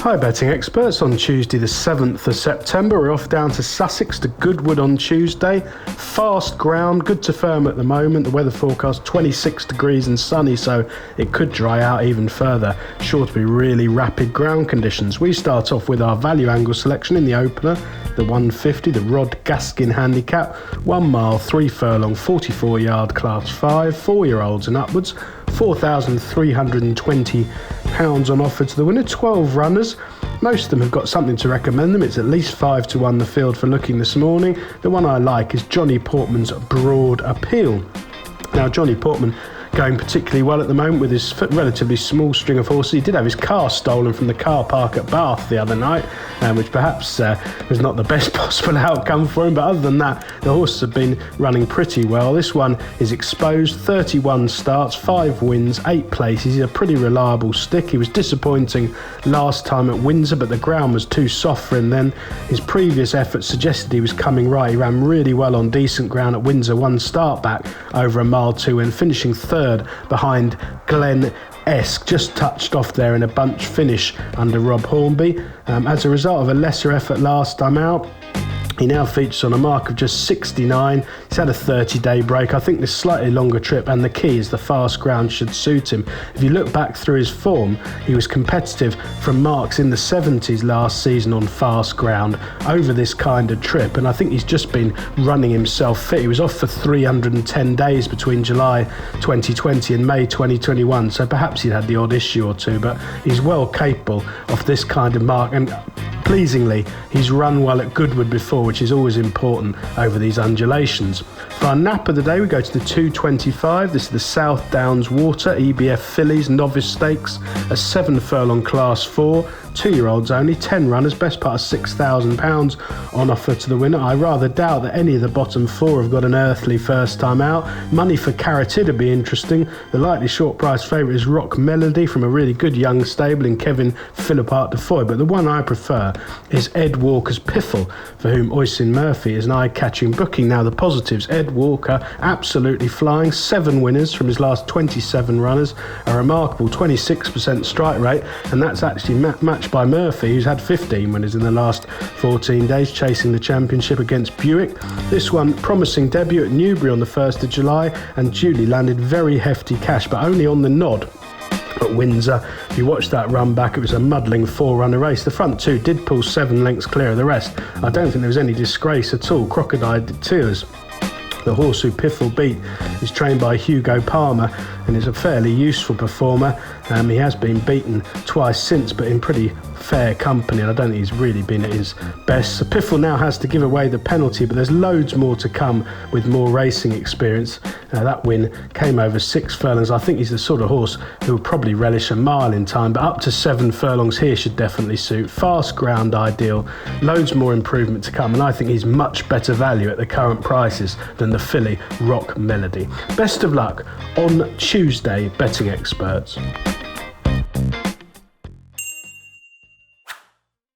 Hi betting experts, on Tuesday the 7th of September we're off down to Sussex to Goodwood on Tuesday. Fast ground, good to firm at the moment. The weather forecast 26 degrees and sunny, so it could dry out even further. Sure to be really rapid ground conditions. We start off with our value angle selection in the opener, the 150, the Rod Gaskin handicap, 1 mile, 3 furlong, 44 yard class 5, 4-year-olds and upwards. £4,320 on offer to the winner, 12 runners. Most of them have got something to recommend them. It's at least 5 to 1 the field for looking this morning. The one I like is Johnny Portman's Broad Appeal. Now, Johnny Portman going particularly well at the moment with his relatively small string of horses. He did have his car stolen from the car park at Bath the other night, which perhaps was not the best possible outcome for him, but other than that, the horses have been running pretty well. This one is exposed, 31 starts, 5 wins, 8 places. He's a pretty reliable stick. He was disappointing last time at Windsor, but the ground was too soft for him then. His previous efforts suggested he was coming right. He ran really well on decent ground at Windsor, 1 start back over a mile 2 and finishing third behind Glen Esk, just touched off there in a bunch finish under Rob Hornby. As a result of a lesser effort last time out, he now features on a mark of just 69. He's had a 30-day break. I think this slightly longer trip and the key is the fast ground should suit him. If you look back through his form, he was competitive from marks in the 70s last season on fast ground over this kind of trip, and I think he's just been running himself fit. He was off for 310 days between July 2020 and May 2021, so perhaps he'd had the odd issue or two, but he's well capable of this kind of mark, and pleasingly, he's run well at Goodwood before, which is always important over these undulations. For our nap of the day, we go to the 225. This is the South Downs Water EBF Fillies Novice Stakes, a 7 furlong class 4, 2-year-olds only, 10 runners, best part of £6,000 on offer to the winner. I rather doubt that any of the bottom 4 have got an earthly first time out. Money for Carotid would be interesting. The likely short price favourite is Rock Melody from a really good young stable in Kevin Philippart de Foy, but the one I prefer is Ed Walker's Piffle, for whom Oisin Murphy is an eye-catching booking. Now the positives, Ed Walker absolutely flying, 7 winners from his last 27 runners, a remarkable 26% strike rate, and that's actually matched by Murphy, who's had 15 winners in the last 14 days, chasing the championship against Buick. This one, promising debut at Newbury on the 1st of July, and Julie landed very hefty cash, but only on the nod at Windsor. If you watch that run back, it was a muddling 4-runner race. The front 2 did pull 7 lengths clear of the rest. I don't think there was any disgrace at all. Crocodile Tears, the horse who Piffle beat, is trained by Hugo Palmer and is a fairly useful performer. He has been beaten twice since, but in pretty fair company, and I don't think he's really been at his best. So Piffle now has to give away the penalty, but there's loads more to come with more racing experience. That win came over 6 furlongs. I think he's the sort of horse who will probably relish a mile in time, but up to 7 furlongs here should definitely suit. Fast ground ideal, loads more improvement to come, and I think he's much better value at the current prices than the filly Rock Melody. Best of luck on Tuesday, betting experts.